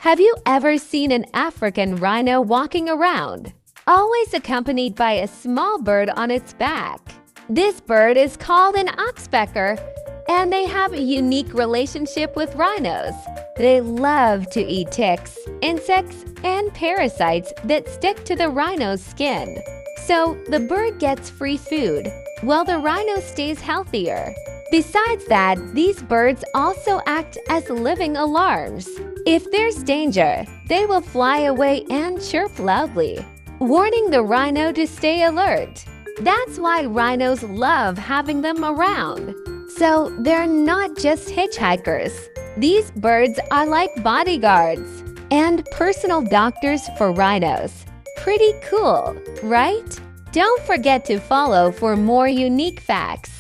Have you ever seen an African rhino walking around, always accompanied by a small bird on its back? This bird is called an oxpecker, and they have a unique relationship with rhinos. They love to eat ticks, insects, and parasites that stick to the rhino's skin. So the bird gets free food, while the rhino stays healthier. Besides that, these birds also act as living alarms. If there's danger, they will fly away and chirp loudly, warning the rhino to stay alert. That's why rhinos love having them around. So they're not just hitchhikers. These birds are like bodyguards and personal doctors for rhinos. Pretty cool, right? Don't forget to follow for more unique facts.